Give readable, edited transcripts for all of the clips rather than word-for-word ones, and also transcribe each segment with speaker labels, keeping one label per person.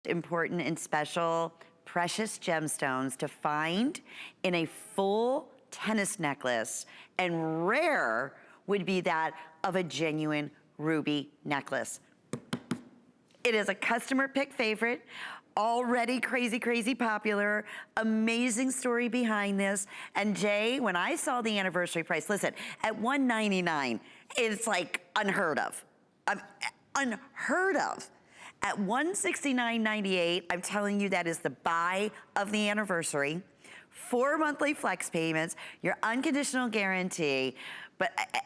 Speaker 1: important and special precious gemstones to find in a full tennis necklace, and rare would be that of a genuine ruby necklace. It is a customer pick favorite, already crazy, crazy popular, amazing story behind this. And Jay, when I saw the anniversary price, listen, at $199, it's like unheard of. Unheard of. At $169.98, I'm telling you that is the buy of the anniversary. 4 monthly flex payments, your unconditional guarantee,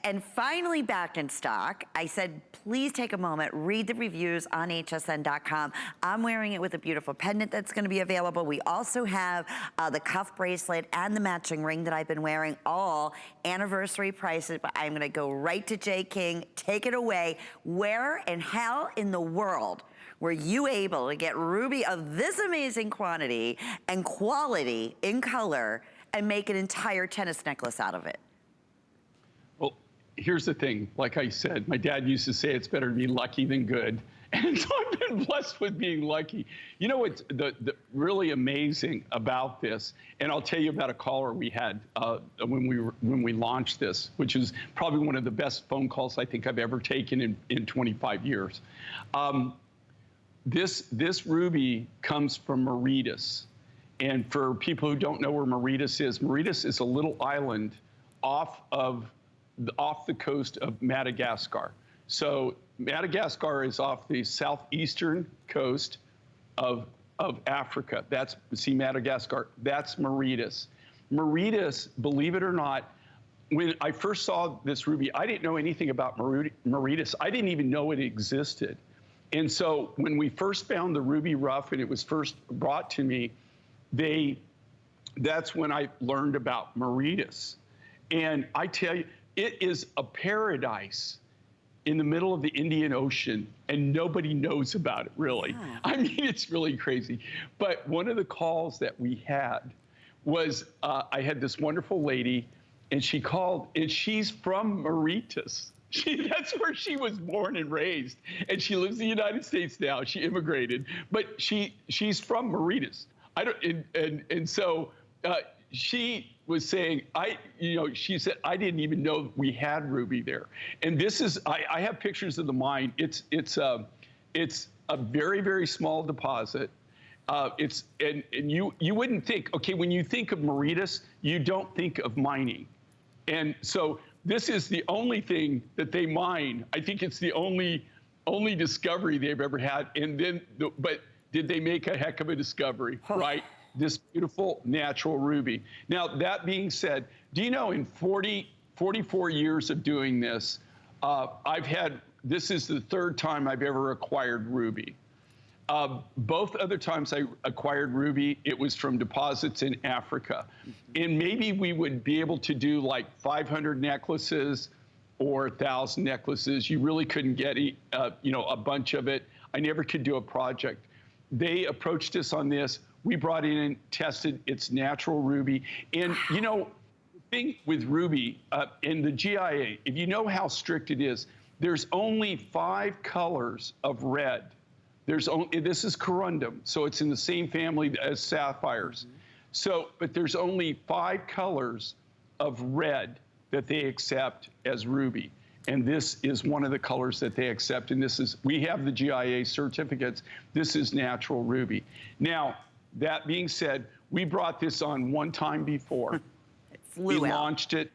Speaker 1: and finally back in stock. I said, please take a moment, read the reviews on hsn.com. I'm wearing it with a beautiful pendant that's gonna be available. We also have the cuff bracelet and the matching ring that I've been wearing, all anniversary prices, but I'm gonna go right to Jay King, take it away. Where and how in the world were you able to get ruby of this amazing quantity and quality in color and make an entire tennis necklace out of it?
Speaker 2: Well, here's the thing. Like I said, my dad used to say it's better to be lucky than good. And so I've been blessed with being lucky. You know what's the really amazing about this, and I'll tell you about a caller we had when we launched this, which is probably one of the best phone calls I think I've ever taken in 25 years. This ruby comes from Mauritius. And for people who don't know where Mauritius is a little island off the coast of Madagascar. So Madagascar is off the southeastern coast of Africa. See Madagascar, that's Mauritius. Mauritius, believe it or not, when I first saw this ruby, I didn't know anything about Mauritius. I didn't even know it existed. And so when we first found the ruby rough and it was first brought to me, that's when I learned about Mauritius. And I tell you, it is a paradise in the middle of the Indian Ocean, and nobody knows about it, really. Yeah. I mean, it's really crazy. But one of the calls that we had was, I had this wonderful lady, and she called, and she's from Mauritius. That's where she was born and raised, and she lives in the United States now. She immigrated, but she's from Mauritius. So she was saying, she said, I didn't even know we had ruby there. And this is, I have pictures of the mine. It's a very, very small deposit. And you wouldn't think, okay, when you think of Mauritius, you don't think of mining. And so this is the only thing that they mine. I think it's the only discovery they've ever had. And then, but did they make a heck of a discovery, right? This beautiful natural ruby. Now, that being said, do you know in 44 years of doing this, this is the third time I've ever acquired ruby. Both other times I acquired ruby, it was from deposits in Africa. And maybe we would be able to do like 500 necklaces or 1,000 necklaces. You really couldn't get, a bunch of it. I never could do a project. They approached us on this. We brought in and tested its natural ruby. And, the thing with ruby in the GIA, if you know how strict it is, there's only 5 colors of red. This is corundum, so it's in the same family as sapphires. But there's only 5 colors of red that they accept as ruby. And this is one of the colors that they accept. And we have the GIA certificates. This is natural ruby. Now, that being said, we brought this on one time before.
Speaker 1: It flew out.
Speaker 2: We launched it.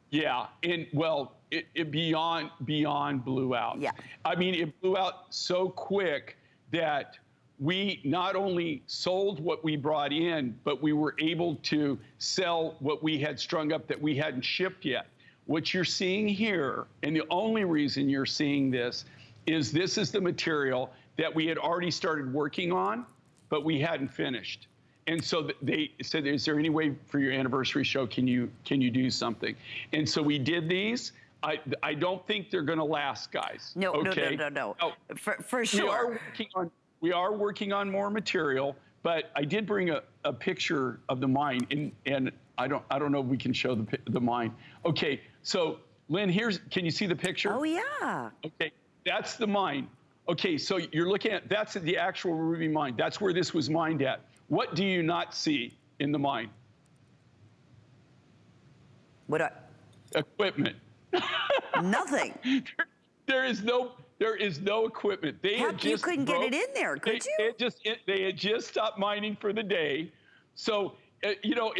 Speaker 2: Yeah, and well, it beyond blew out.
Speaker 1: Yeah.
Speaker 2: I mean, it blew out so quick that we not only sold what we brought in, but we were able to sell what we had strung up that we hadn't shipped yet. What you're seeing here, and the only reason you're seeing this is the material that we had already started working on, but we hadn't finished. And so they said, is there any way for your anniversary show, can you do something? And so we did these. I don't think they're gonna last, guys.
Speaker 1: No,
Speaker 2: okay?
Speaker 1: no. For sure.
Speaker 2: We are working on more material, but I did bring a picture of the mine, and I don't know if we can show the mine. Okay, so Lynn, can you see the picture?
Speaker 1: Oh yeah.
Speaker 2: Okay, that's the mine. Okay, so you're looking at, that's the actual ruby mine. That's where this was mined at. What do you not see in the mine?
Speaker 1: What?
Speaker 2: Equipment.
Speaker 1: Nothing.
Speaker 2: There is no equipment. They had
Speaker 1: Heck, you
Speaker 2: just
Speaker 1: couldn't get it in there, could you?
Speaker 2: They had just stopped mining for the day. So, you know,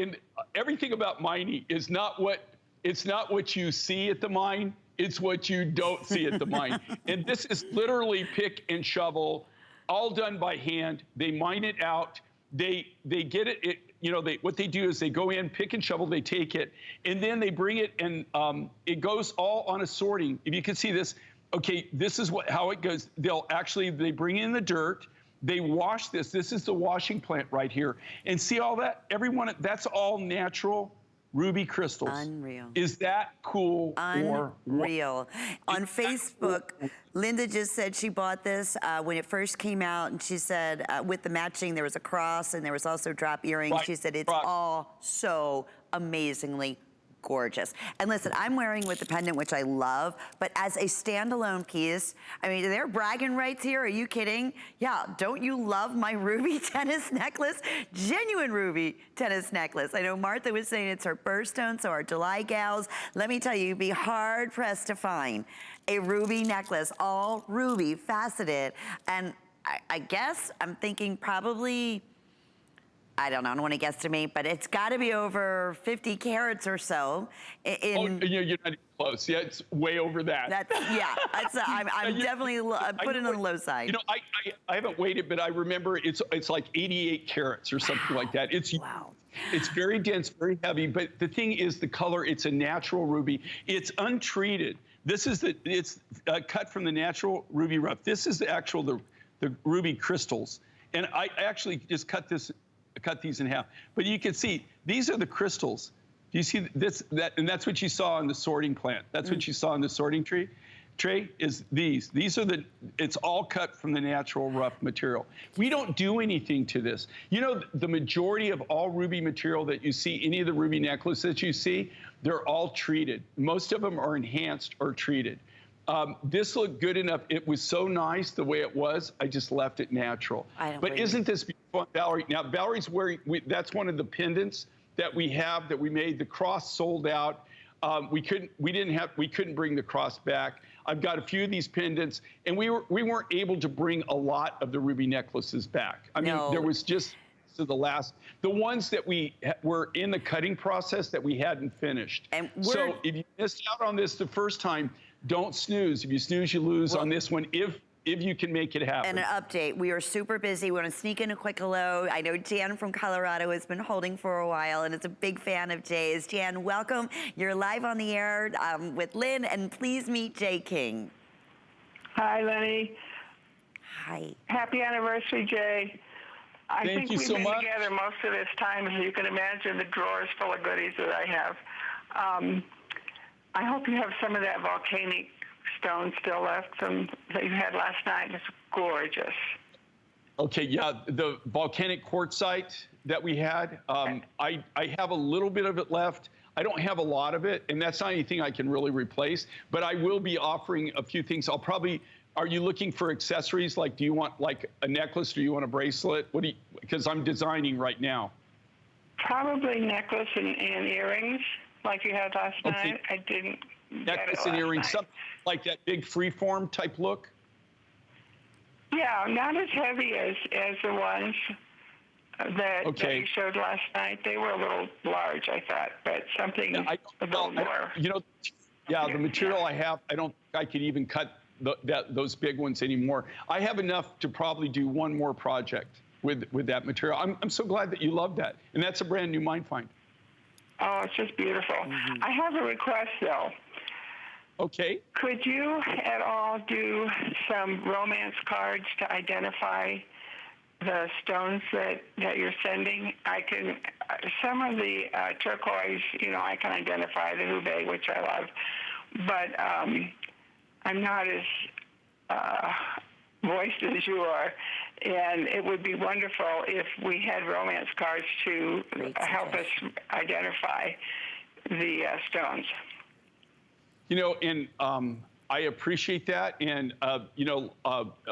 Speaker 2: everything about mining is not what you see at the mine. It's what you don't see at the mine. And this is literally pick and shovel, all done by hand. They mine it out. They get it. You know, what they do is they go in, pick and shovel, they take it, and then they bring it, and it goes all on a sorting. If you can see this, okay, this is how it goes. They bring in the dirt, they wash this. This is the washing plant right here. And see all that? That's all natural ruby crystals.
Speaker 1: Unreal.
Speaker 2: Is that cool?
Speaker 1: Unreal. On Facebook, Linda just said she bought this when it first came out, and she said with the matching, there was a cross and there was also drop earrings.
Speaker 2: Right.
Speaker 1: She said it's all so amazingly gorgeous. And listen, I'm wearing with the pendant, which I love, but as a standalone piece, I mean, they're bragging rights here. Are you kidding? Yeah, don't you love my ruby tennis necklace? Genuine ruby tennis necklace. I know Martha was saying it's her birthstone, so our July gals, let me tell you, you'd be hard pressed to find a ruby necklace, all ruby, faceted. And I guess I'm thinking probably, I don't know, I don't want to guesstimate, but it's got to be over 50 carats or so.
Speaker 2: You're not even close. Yeah, it's way over that.
Speaker 1: I'm definitely putting it on the low side.
Speaker 2: You know, I haven't weighed it, but I remember it's like 88 carats or something like that.
Speaker 1: Wow.
Speaker 2: It's very dense, very heavy, but the thing is the color, it's a natural ruby. It's untreated. It's cut from the natural ruby rough. This is the ruby crystals. And I actually just cut these in half. But you can see, these are the crystals. Do you see this? And that's what you saw on the sorting plant. That's what you saw in the sorting tray is these. These are it's all cut from the natural rough material. We don't do anything to this. You know, the majority of all ruby material that you see, any of the ruby necklaces that you see, they're all treated. Most of them are enhanced or treated. This looked good enough. It was so nice the way it was. I just left it natural. But isn't this beautiful, Valerie? Now, Valerie's wearing, that's one of the pendants that we have that we made. The cross sold out. We couldn't bring the cross back. I've got a few of these pendants, and we weren't able to bring a lot of the ruby necklaces back. I mean, there was just the ones that we were in the cutting process that we hadn't finished. So if you missed out on this the first time, don't snooze. If you snooze, you lose on this one, if you can make it happen.
Speaker 1: And an update, we are super busy. We want to sneak in a quick hello. I know Jan from Colorado has been holding for a while and is a big fan of Jay's. Jan, welcome. You're live on the air with Lynn, and please meet Jay King.
Speaker 3: Hi, Lenny.
Speaker 1: Hi.
Speaker 3: Happy anniversary, Jay. I think we've been together most of this time, as you can imagine, the drawers full of goodies that I have. I hope you have some of that volcanic stone still left that you had last night. It's gorgeous.
Speaker 2: Okay, yeah, the volcanic quartzite that we had, I have a little bit of it left. I don't have a lot of it, and that's not anything I can really replace, but I will be offering a few things. Are you looking for accessories? Like, do you want like a necklace? Do you want a bracelet? Because I'm designing right now.
Speaker 3: Probably necklace and earrings like you had last night. I didn't
Speaker 2: necklace and earrings, something like that big freeform type look?
Speaker 3: Yeah, not as heavy as the ones that you showed last night. They were a little large, I thought, but something a little more.
Speaker 2: You know, the material I have, I don't think I could even cut those big ones anymore. I have enough to probably do one more project with that material. I'm so glad that you love that. And that's a brand new mine find.
Speaker 3: Oh, it's just beautiful. I have a request, though.
Speaker 2: Okay.
Speaker 3: Could you at all do some romance cards to identify the stones that you're sending? Some of the turquoise, I can identify the Hubei, which I love, but I'm not as voiced as you are. And it would be wonderful if we had romance cards to help us identify the stones.
Speaker 2: You know, and I appreciate that, and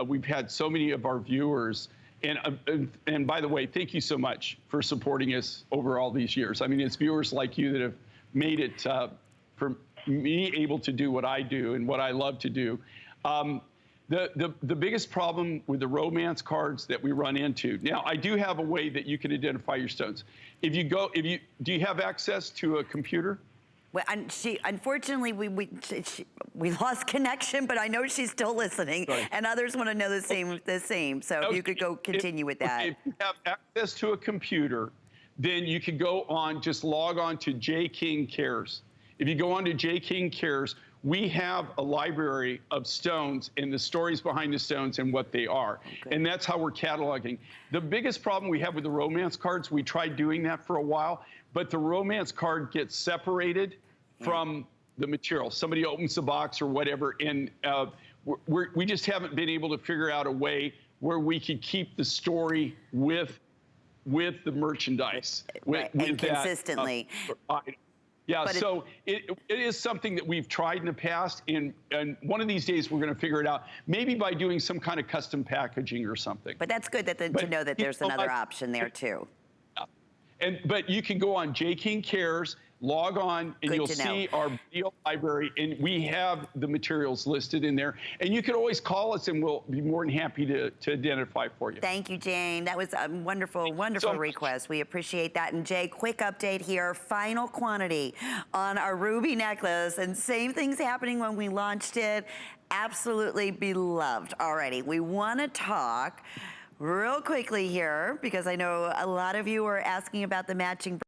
Speaker 2: we've had so many of our viewers, and by the way, thank you so much for supporting us over all these years. I mean, it's viewers like you that have made it for me able to do what I do and what I love to do. The biggest problem with the romance cards that we run into now, I do have a way that you can identify your stones. Do you have access to a computer?
Speaker 1: Well, and unfortunately, we lost connection, but I know she's still listening,
Speaker 2: Right.
Speaker 1: and others want to know the same. So if you could go continue with that.
Speaker 2: If you have access to a computer, then you can go on, just log on to J. King Cares. If you go on to J. King Cares, we have a library of stones and the stories behind the stones and what they are.
Speaker 1: Okay.
Speaker 2: And that's how we're cataloging. The biggest problem we have with the romance cards, we tried doing that for a while, but the romance card gets separated from the material. Somebody opens the box or whatever, and we just haven't been able to figure out a way where we could keep the story with the merchandise.
Speaker 1: Right, and consistently.
Speaker 2: Yeah, so it is something that we've tried in the past, and one of these days we're going to figure it out, maybe by doing some kind of custom packaging or something.
Speaker 1: But that's good to know that there's another option there too.
Speaker 2: But you can go on J. King Cares, log on, and you'll see our video library, and we have the materials listed in there. And you can always call us, and we'll be more than happy to identify for you.
Speaker 1: Thank you, Jane. That was a wonderful request. We appreciate that. And Jay, quick update here. Final quantity on our ruby necklace, and same thing's happening when we launched it. Absolutely beloved already. We want to talk real quickly here, because I know a lot of you are asking about the matching